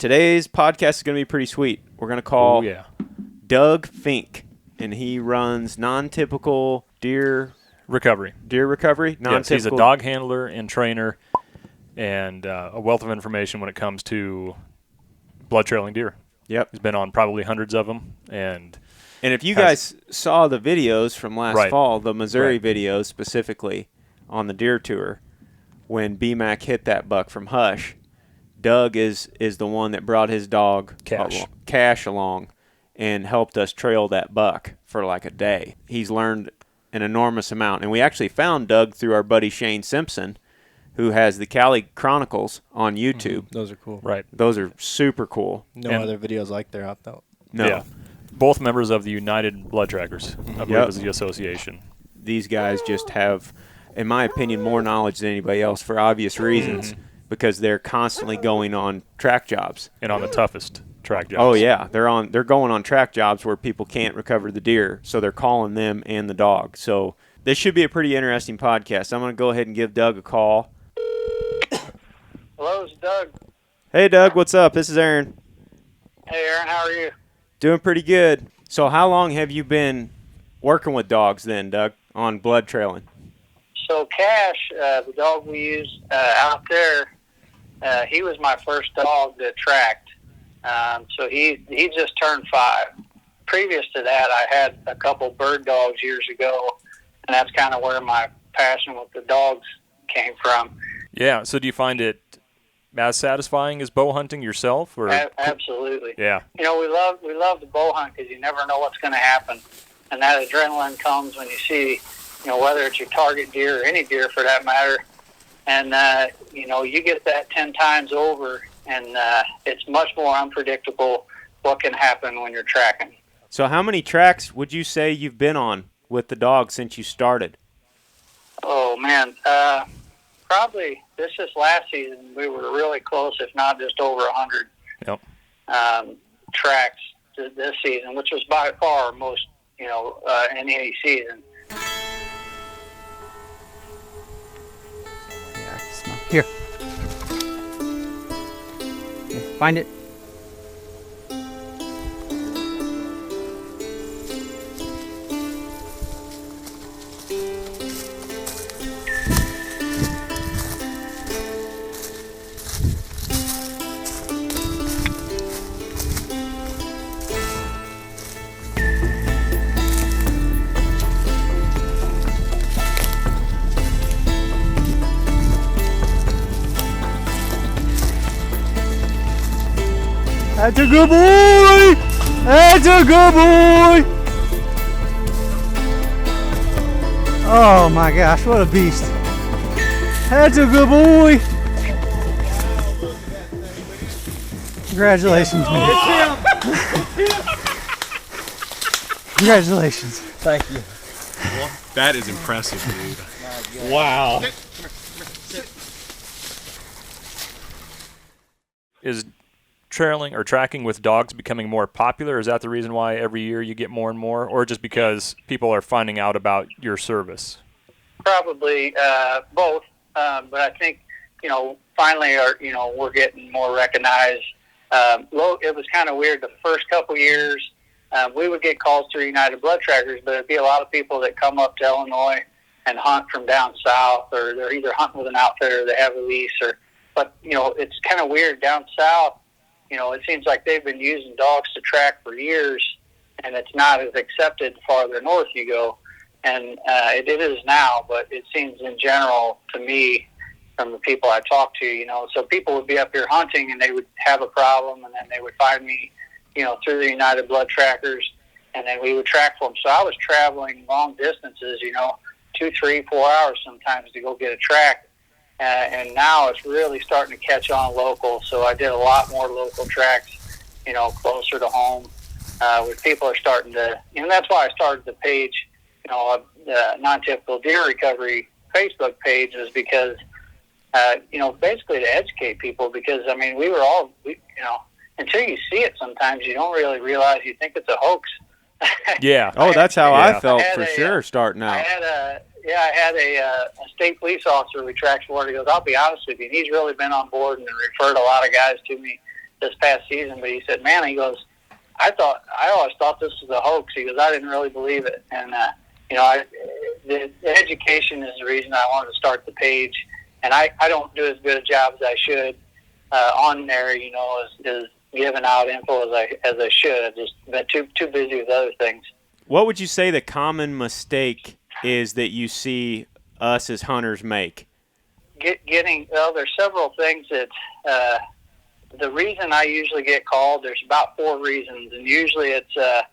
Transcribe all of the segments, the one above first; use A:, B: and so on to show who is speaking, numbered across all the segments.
A: Today's podcast is going to be pretty sweet. We're going to call Doug Fink, and he runs non-typical deer recovery.
B: Yes, he's a dog handler and trainer, and a wealth of information when it comes to blood trailing deer.
A: Yep.
B: He's been on probably hundreds of them. And
A: if you guys saw the videos from last fall, the Missouri videos specifically on the deer tour, when B-Mac hit that buck from Hush, Doug is the one that brought his dog Cash along and helped us trail that buck for like a day. He's learned an enormous amount. And we actually found Doug through our buddy Shane Simpson, who has the Cali Chronicles on YouTube.
C: Mm-hmm. Those are cool.
B: Right.
A: Those are super cool.
C: No other videos like they're out though.
A: No.
B: Yeah. Both members of the United Blood Trackers, I believe is the association.
A: These guys just have, in my opinion, more knowledge than anybody else for obvious reasons because they're constantly going on track jobs.
B: And on the toughest track jobs.
A: Oh, yeah. They're going on track jobs where people can't recover the deer, so they're calling them and the dog. So this should be a pretty interesting podcast. I'm going to go ahead and give Doug a call.
D: Hello, it's Doug.
A: Hey, Doug. What's up? This is Aaron.
D: Hey, Aaron. How are you?
A: Doing pretty good. So how long have you been working with dogs then, Doug, on blood trailing?
D: So Cash, the dog we used out there, he was my first dog that tracked. So he just turned 5. Previous to that, I had a couple bird dogs years ago, and that's kind of where my passion with the dogs came from.
B: Yeah. So do you find it as satisfying as bow hunting yourself? Or
D: Absolutely.
B: Yeah.
D: You know, we love the bow hunt because you never know what's going to happen, and that adrenaline comes when you see, you know, whether it's your target deer or any deer for that matter, and you know, you get that 10 times over, and it's much more unpredictable what can happen when you're tracking.
A: So how many tracks would you say you've been on with the dog since you started?
D: Oh man, probably this last season we were really close, if not just over 100 tracks this season, which was by far most, you know, in any season.
E: Yeah, smell. Here, find it. That's a good boy! That's a good boy! Oh my gosh, what a beast. That's a good boy! Congratulations, man. Congratulations.
C: Thank you.
F: Well, that is impressive, dude.
A: Wow.
B: Is trailing or tracking with dogs becoming more popular? Is that the reason why every year you get more and more, or just because people are finding out about your service?
D: Probably both, but I think, you know, finally we're getting more recognized. It was kind of weird the first couple years. We would get calls through United Blood Trackers, but it'd be a lot of people that come up to Illinois and hunt from down south, or they're either hunting with an outfitter, they have a lease, but you know, it's kind of weird down south. You know, it seems like they've been using dogs to track for years, and it's not as accepted farther north you go. And it is now, but it seems in general to me, from the people I talk to, you know, so people would be up here hunting and they would have a problem, and then they would find me, you know, through the United Blood Trackers, and then we would track for them. So I was traveling long distances, you know, 2, 3, 4 hours sometimes to go get a track. And now it's really starting to catch on local. So I did a lot more local tracks, you know, closer to home, where people are starting to, and that's why I started the page, you know, the Non-Typical Deer Recovery Facebook page, is because, you know, basically to educate people, because, I mean, you know, until you see it sometimes, you don't really realize, you think it's a hoax.
B: Yeah.
A: Oh, that's how I felt for sure starting out.
D: I had a state police officer we tracked for. He goes, I'll be honest with you, and he's really been on board and referred a lot of guys to me. this past season, but he said, man, he goes, I always thought this was a hoax. He goes, I didn't really believe it. And, the education is the reason I wanted to start the page. And I don't do as good a job as I should on there, as giving out info as I should. I've just been too busy with other things.
A: What would you say the common mistake is that you see us as hunters make?
D: There's several things that the reason I usually get called, there's about 4 reasons, and usually it's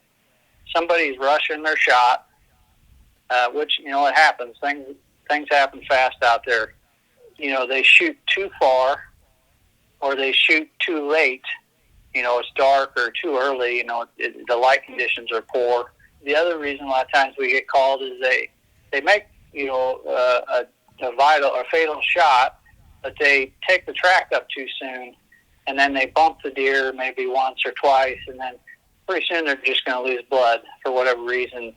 D: somebody's rushing their shot, which, it happens. Things happen fast out there. They shoot too far, or they shoot too late. It's dark or too early. The light conditions are poor. The other reason a lot of times we get called is they make a vital or fatal shot, but they take the track up too soon, and then they bump the deer maybe once or twice, and then pretty soon they're just going to lose blood for whatever reason.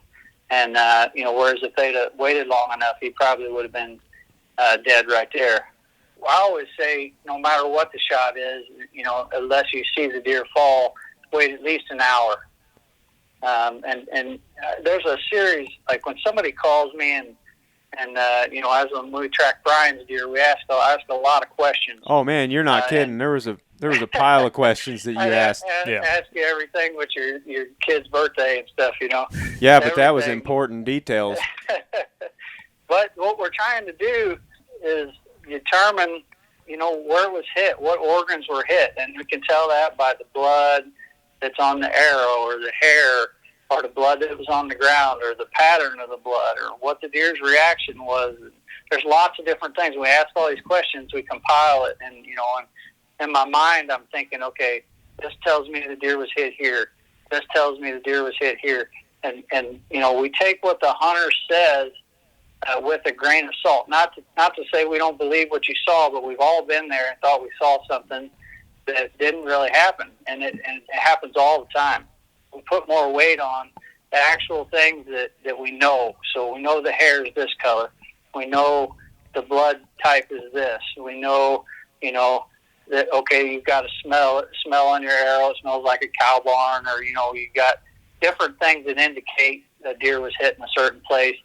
D: And whereas if they'd have waited long enough, he probably would have been dead right there. I always say, no matter what the shot is, unless you see the deer fall, wait at least an hour. And there's a series, like when somebody calls me and as when we track Brian's deer, I ask a lot of questions.
A: Oh man, you're not kidding. There was a pile of questions that you asked.
D: Ask you everything with your kid's birthday and stuff,
A: Yeah, but that was important details.
D: But what we're trying to do is determine, where it was hit, what organs were hit, and we can tell that by the blood that's on the arrow, or the hair, or the blood that was on the ground, or the pattern of the blood, or what the deer's reaction was. There's lots of different things. We ask all these questions, we compile it, and in my mind, I'm thinking, okay, this tells me the deer was hit here. This tells me the deer was hit here. And we take what the hunter says with a grain of salt. Not to say we don't believe what you saw, but we've all been there and thought we saw something that didn't really happen. And it happens all the time. We put more weight on the actual things that we know. So we know the hair is this color. We know the blood type is this. We know, that, okay, you've got a smell on your arrow. It smells like a cow barn, or, you've got different things that indicate the deer was hit in a certain place.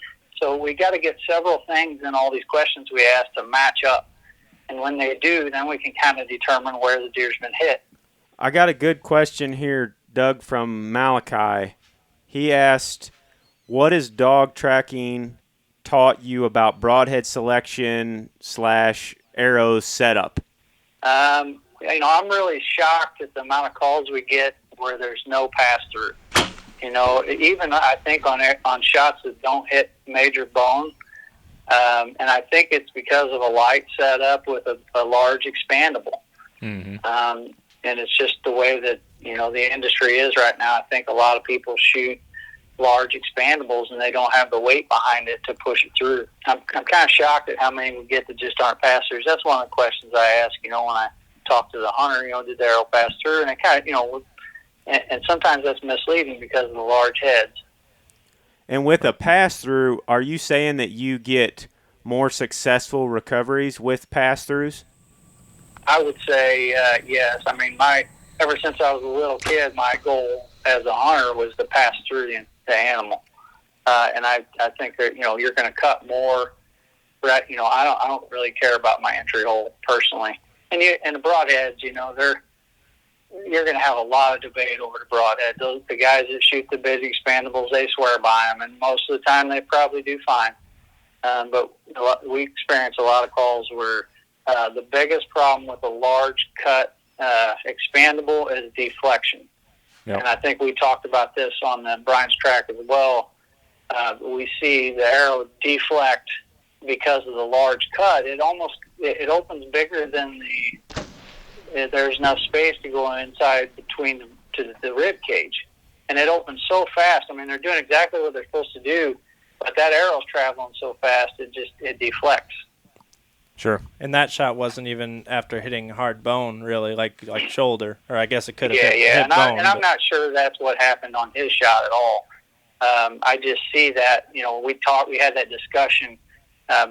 D: So we got to get several things in all these questions we ask to match up. And when they do, then we can kind of determine where the deer's been hit.
A: I got a good question here, Doug, from Malachi. He asked, what has dog tracking taught you about broadhead selection / arrow setup?
D: I'm really shocked at the amount of calls we get where there's no pass-through. Even I think on shots that don't hit major bone, and I think it's because of a light setup with a large expandable. Mm-hmm. And it's just the way that, the industry is right now. I think a lot of people shoot large expandables and they don't have the weight behind it to push it through. I'm kind of shocked at how many we get that just aren't pass-throughs. That's one of the questions I ask, when I talk to the hunter, did the arrow pass through? And it kind of, and sometimes that's misleading because of the large heads.
A: And with a pass-through, are you saying that you get more successful recoveries with pass-throughs? I
D: would say yes. I mean, ever since I was a little kid, my goal as a hunter was to pass through the animal. And I think that, you're going to cut more. Right? I don't really care about my entry hole personally. And the broadheads, you're going to have a lot of debate over the broadhead. The guys that shoot the big expandables, they swear by them, and most of the time they probably do fine. But we experience a lot of calls where the biggest problem with a large cut expandable is deflection. Yep. And I think we talked about this on the Brian's track as well. We see the arrow deflect because of the large cut. It opens bigger than there's enough space to go inside between the rib cage, and it opens so fast. I mean, they're doing exactly what they're supposed to do, but that arrow's traveling so fast it deflects.
C: Sure. And that shot wasn't even after hitting hard bone, really, like shoulder, or I guess it could have hit bone.
D: I'm not sure that's what happened on his shot at all. I just see that, we had that discussion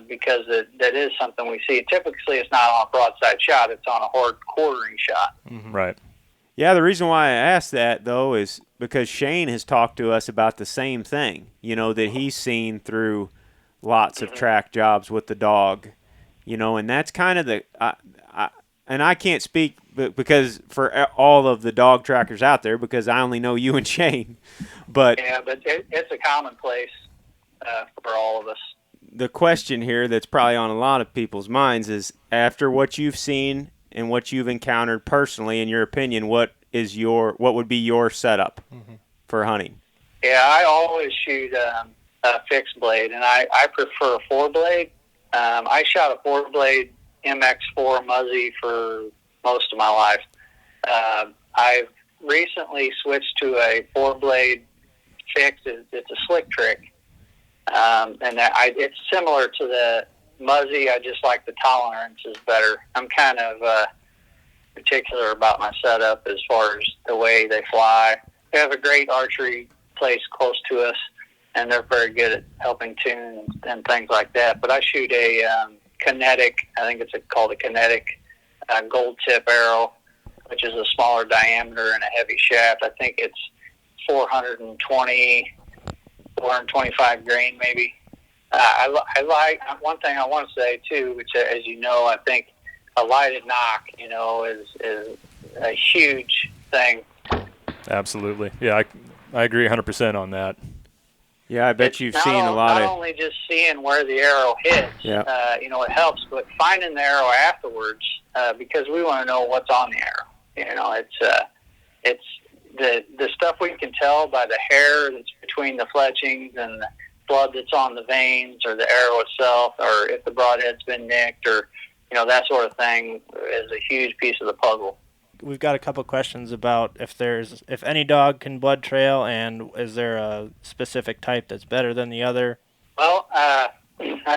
D: because that is something we see. Typically, it's not on a broadside shot; it's on a hard quartering shot.
B: Mm-hmm. Right.
A: Yeah, the reason why I asked that, though, is because Shane has talked to us about the same thing, that he's seen through lots of track jobs with the dog, and that's kind of and I can't speak because for all of the dog trackers out there, because I only know you and Shane. But
D: yeah, but it's a commonplace for all of us.
A: The question here that's probably on a lot of people's minds is, after what you've seen and what you've encountered personally, in your opinion, what would be your setup for hunting?
D: Yeah, I always shoot a fixed blade, and I prefer a 4-blade. I shot a 4-blade MX4 Muzzy for most of my life. I've recently switched to a 4-blade fixed. It's a slick trick, and it's similar to the Muzzy. I just like the tolerance is better. I'm kind of particular about my setup as far as the way they fly. We have a great archery place close to us, and they're very good at helping tune and things like that. But I shoot a kinetic, I think it's called a kinetic gold tip arrow, which is a smaller diameter and a heavy shaft. I think it's 425 grain maybe. I like, one thing I want to say too, which as you know, I think a lighted knock, is a huge thing.
B: Absolutely. Yeah, I agree 100% on that.
A: Yeah, I bet you've seen a lot of...
D: Not only just seeing where the arrow hits, it helps, but finding the arrow afterwards, because we want to know what's on the arrow. It's the stuff we can tell by the hair that's between the fletchings and the blood that's on the veins, or the arrow itself, or if the broadhead's been nicked, or that sort of thing is a huge piece of the puzzle.
C: We've got a couple questions about if any dog can blood trail, and is there a specific type that's better than the other?
D: Well, I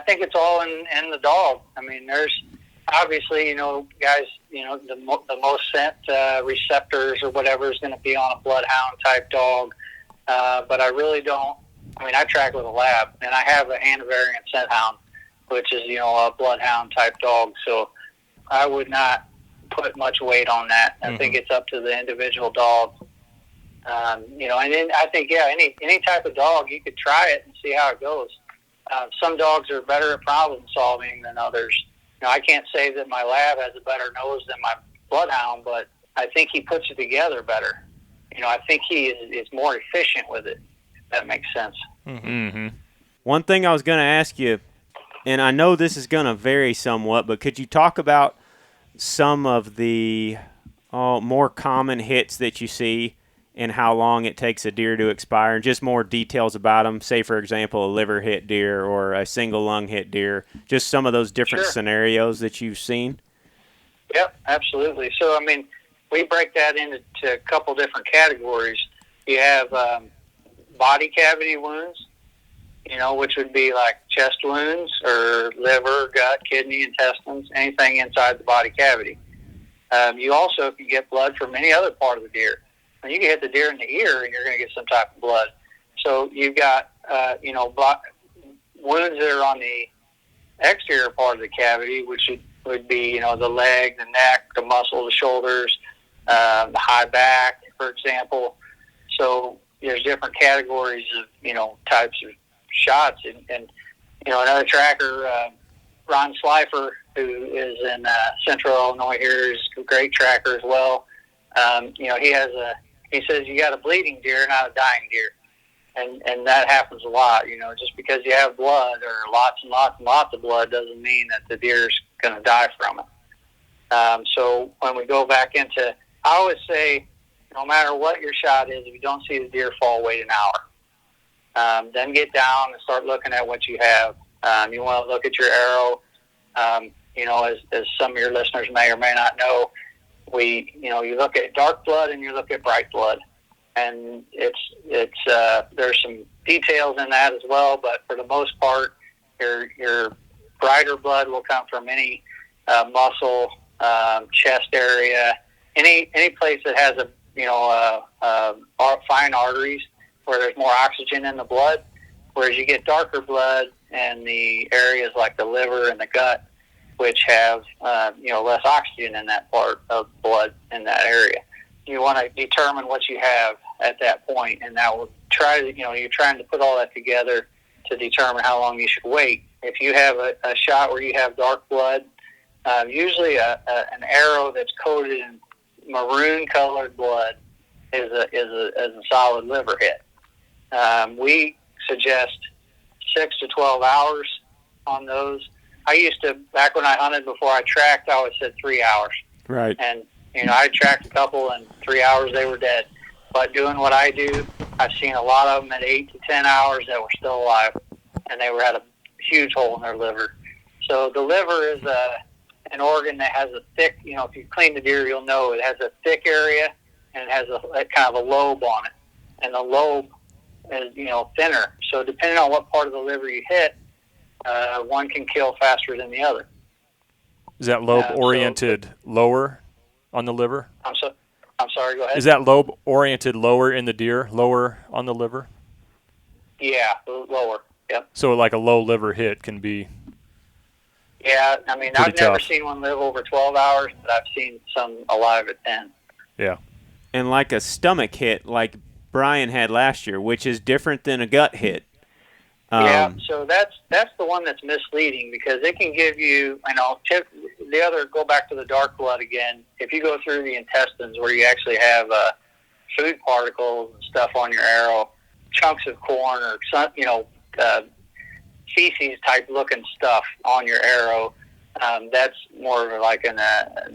D: think it's all in the dog. I mean, there's obviously, guys, the most scent receptors or whatever is going to be on a bloodhound type dog. But I really don't. I mean, I track with a lab, and I have a Hanoverian scent hound, which is, a bloodhound type dog. So I would not put much weight on that. I think it's up to the individual dog. And then I think, any type of dog, you could try it and see how it goes. Some dogs are better at problem solving than others. I can't say that my lab has a better nose than my bloodhound, but I think he puts it together better. I think he is more efficient with it, if that makes sense.
A: Mm-hmm. One thing I was going to ask you, and I know this is going to vary somewhat, but could you talk about some of the more common hits that you see and how long it takes a deer to expire, and just more details about them? Say, for example, a liver hit deer or a single lung hit deer, just some of those different scenarios that you've seen.
D: Yep, absolutely. So, I mean, we break that into a couple different categories. You have body cavity wounds, which would be like chest wounds or liver, gut, kidney, intestines, anything inside the body cavity. You also can get blood from any other part of the deer. And you can hit the deer in the ear and you're going to get some type of blood. So you've got, wounds that are on the exterior part of the cavity, which would be, the leg, the neck, the muscle, the shoulders, the high back, for example. So there's different categories of, types of shots. And another tracker, Ron Slifer, who is in Central Illinois here, is a great tracker as well. He says you got a bleeding deer, not a dying deer. And that happens a lot, just because you have blood or lots and lots and lots of blood doesn't mean that the deer's going to die from it. So when we go back into, I always say, no matter what your shot is, if you don't see the deer fall, wait an hour. Then get down and start looking at what you have. You want to look at your arrow. As some of your listeners may or may not know, you look at dark blood and you look at bright blood, and there's some details in that as well. But for the most part, your brighter blood will come from any muscle, chest area, any place that has fine arteries where there's more oxygen in the blood. Whereas you get darker blood in the areas like the liver and the gut, which have less oxygen in that part of blood in that area. you want to determine what you have at that point, and that will try to, you're trying to put all that together to determine how long you should wait. If you have a shot where you have dark blood, usually an arrow that's coated in maroon-colored blood is a solid liver hit. We suggest 6 to 12 hours on those. I used to, back when I hunted before I tracked, I always said 3 hours.
A: Right.
D: And, I tracked a couple, and 3 hours they were dead. But doing what I do, I've seen a lot of them at 8 to 10 hours that were still alive, and they had a huge hole in their liver. So the liver is an organ that has a thick, if you clean the deer, you'll know it has a thick area, and it has a kind of a lobe on it. And the lobe is, thinner. So depending on what part of the liver you hit, one can kill faster than the other.
B: Is that lobe oriented lower on the liver?
D: I'm sorry, go ahead.
B: Is that lobe oriented lower in the deer, lower on the liver?
D: Yeah, lower. Yep.
B: So like a low liver hit can be.
D: Yeah, I've never
B: tough.
D: seen one live over 12 hours, but I've seen some alive at 10.
B: Yeah.
A: And like a stomach hit, like Brian had last year, which is different than a gut hit.
D: Yeah, so that's the one that's misleading, because it can give you, go back to the dark blood again. If you go through the intestines where you actually have food particles and stuff on your arrow, chunks of corn or some, feces type looking stuff on your arrow, that's more of like an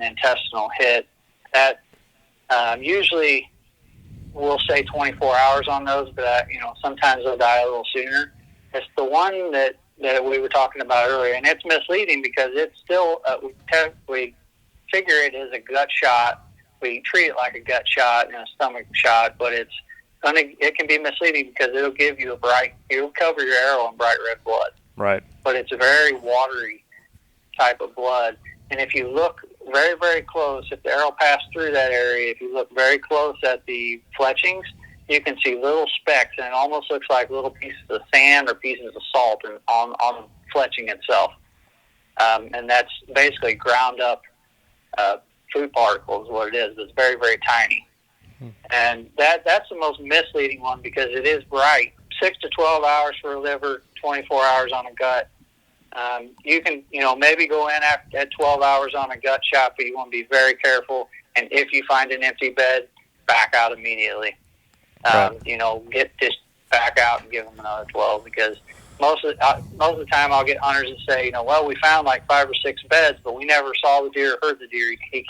D: intestinal hit. That usually we'll say 24 hours on those, but sometimes they'll die a little sooner. It's the one that we were talking about earlier, and it's misleading because it's still we figure it is a gut shot. We treat it like a gut shot and a stomach shot, but it can be misleading because it'll give you it'll cover your arrow in bright red blood.
B: Right.
D: But it's a very watery type of blood, and if you look very, very close, if the arrow passed through that area, if you look very close at the fletchings, you can see little specks, and it almost looks like little pieces of sand or pieces of salt on the fletching itself. And that's basically ground up food particles, what it is. It's very, very tiny. And that's the most misleading one because it is bright. 6 to 12 hours for a liver, 24 hours on a gut. You can, maybe go in at 12 hours on a gut shot, but you want to be very careful. And if you find an empty bed, back out immediately. Just back out and give them another 12, because most of the time I'll get hunters that say, we found like 5 or 6 beds, but we never saw the deer or heard the deer. He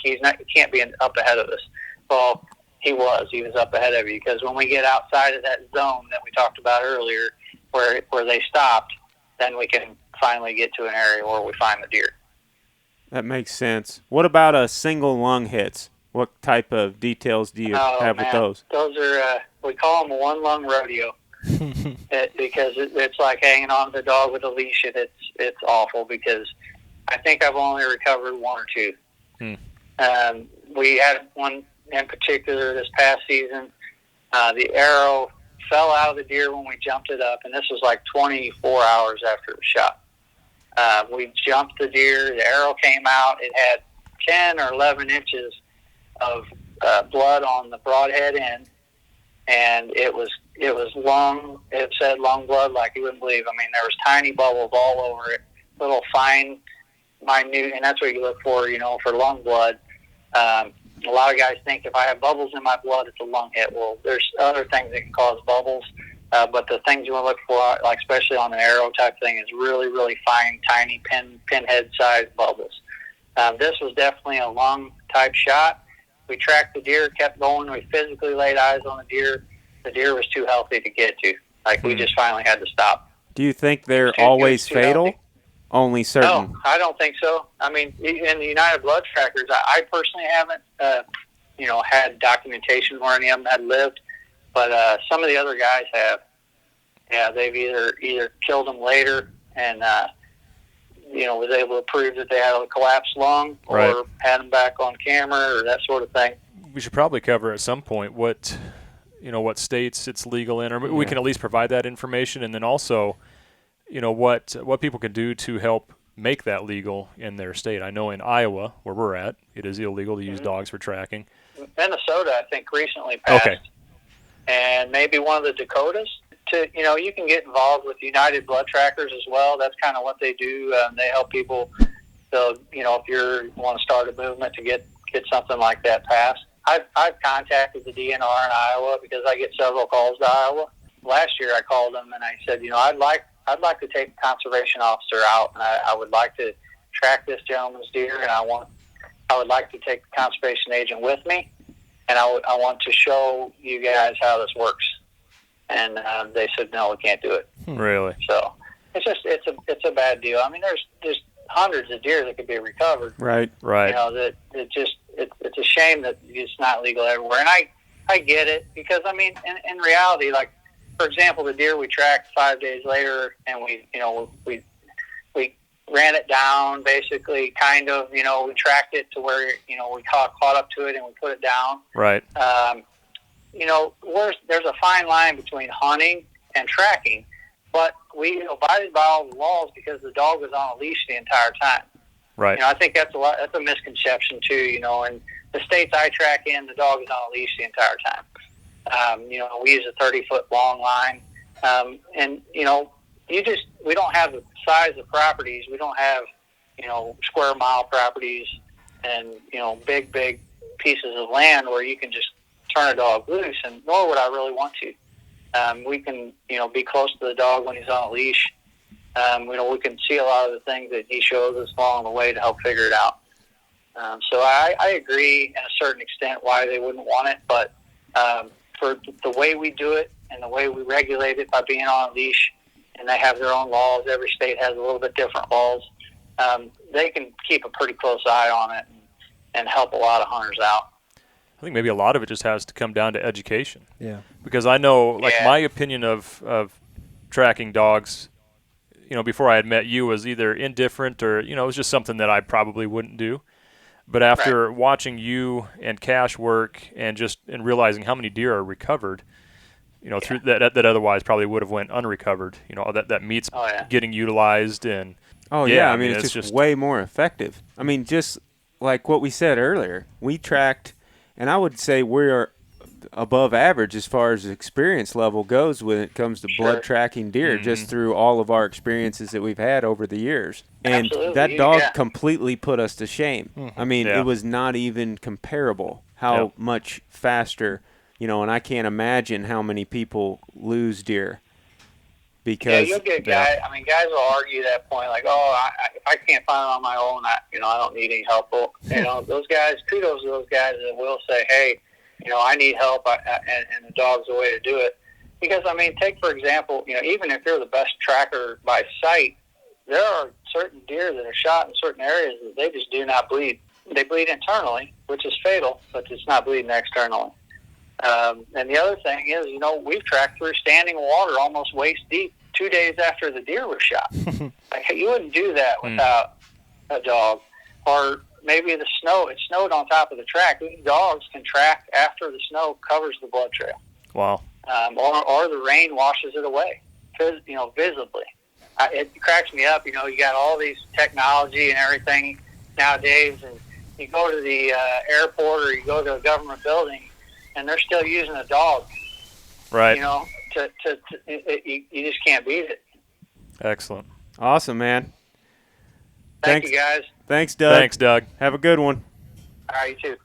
D: can't be up ahead of us. Well, he was up ahead of you, because when we get outside of that zone that we talked about earlier, where they stopped, then we can finally get to an area where we find the deer.
A: That makes sense. What about single lung hits? What type of details do you have with those?
D: Those are, we call them a one lung rodeo. Because it's like hanging on to the dog with a leash, and it's awful, because I think I've only recovered 1 or 2. We had one in particular this past season. The arrow fell out of the deer when we jumped it up, and this was like 24 hours after it was shot. We jumped the deer, the arrow came out, it had 10 or 11 inches of blood on the broadhead end, and it was long. It said lung blood like you wouldn't believe. There was tiny bubbles all over it, little fine, minute, and that's what you look for, for lung blood. A lot of guys think if I have bubbles in my blood, it's a lung hit. Well, there's other things that can cause bubbles, but the things you want to look for, like especially on an arrow type thing, is really, really fine, tiny pinhead-sized bubbles. This was definitely a lung type shot. We tracked the deer, kept going. We physically laid eyes on the deer. The deer was too healthy to get to. We just finally had to stop.
A: Do you think they're always fatal?
D: Healthy.
A: Only certain?
D: No, I don't think so. In the United Blood Trackers, I personally haven't, had documentation where any of them had lived, but some of the other guys have. Yeah, they've either killed them later and, was able to prove that they had a collapsed lung, or
B: right.
D: had them back on camera, or that sort of thing.
B: We should probably cover at some point what states it's legal in, or we can at least provide that information, and then also, what people can do to help make that legal in their state. I know in Iowa, where we're at, it is illegal to use dogs for tracking.
D: Minnesota, I think, recently passed.
B: Okay.
D: And maybe one of the Dakotas. You can get involved with United Blood Trackers as well. That's kind of what they do. They help people. So, if you want to start a movement to get something like that passed. I've contacted the DNR in Iowa because I get several calls to Iowa. Last year I called them and I said, I'd like to take a conservation officer out, and I would like to track this gentleman's deer, and I would like to take the conservation agent with me, and I want to show you guys how this works. And they said, no, we can't do it.
B: Really?
D: So it's a bad deal. I mean, there's hundreds of deer that could be recovered.
A: Right.
D: It's a shame that it's not legal everywhere. And I get it, because I mean, in reality, like, for example, the deer we tracked 5 days later, and we ran it down, basically, kind of, we tracked it to where, we caught up to it and we put it down.
B: Right.
D: There's a fine line between hunting and tracking, but we abided by all the laws because the dog was on a leash the entire time.
B: Right.
D: I think that's a misconception too. In the states I track in, the dog is on a leash the entire time. We use a 30-foot long line, and we don't have the size of properties. We don't have square mile properties and big pieces of land where you can just turn a dog loose, and nor would I really want to. We can be close to the dog when he's on a leash. We can see a lot of the things that he shows us along the way to help figure it out. So I agree in a certain extent why they wouldn't want it, but for the way we do it and the way we regulate it by being on a leash, and they have their own laws. Every state has a little bit different laws. They can keep a pretty close eye on it and help a lot of hunters out.
B: I think maybe a lot of it just has to come down to education.
C: Yeah.
B: Because I know, my opinion of tracking dogs, before I had met you, was either indifferent or, it was just something that I probably wouldn't do. But after watching you and Cash work and realizing how many deer are recovered, through that otherwise probably would have went unrecovered, that meat's getting utilized and.
A: Oh yeah, I mean it's just way more effective. I mean, just like what we said earlier, we tracked, and I would say we're above average as far as experience level goes when it comes to blood tracking deer, just through all of our experiences that we've had over the years. And that dog completely put us to shame. I mean, it was not even comparable how much faster, and I can't imagine how many people lose deer. Because
D: you'll get guys. I mean, guys will argue that point, like, "Oh, I can't find it on my own. I don't need any help." Well, those guys. Kudos to those guys that will say, "Hey, I need help," and the dog's the way to do it. Because I mean, take for example, even if you're the best tracker by sight, there are certain deer that are shot in certain areas that they just do not bleed. They bleed internally, which is fatal, but it's not bleeding externally. And the other thing is, we've tracked through standing water almost waist deep 2 days after the deer was shot. Like, you wouldn't do that without a dog. Or maybe the snow, it snowed on top of the track. These dogs can track after the snow covers the blood trail.
B: Wow.
D: Or the rain washes it away, visibly. It cracks me up. You got all these technology and everything nowadays, and you go to the airport or you go to a government building, and they're still using a dog.
B: Right.
D: You just can't beat it.
B: Excellent.
A: Awesome, man.
D: Thank you, guys.
A: Thanks, Doug.
B: Thanks, Doug.
A: Have a good one.
D: All right, you too.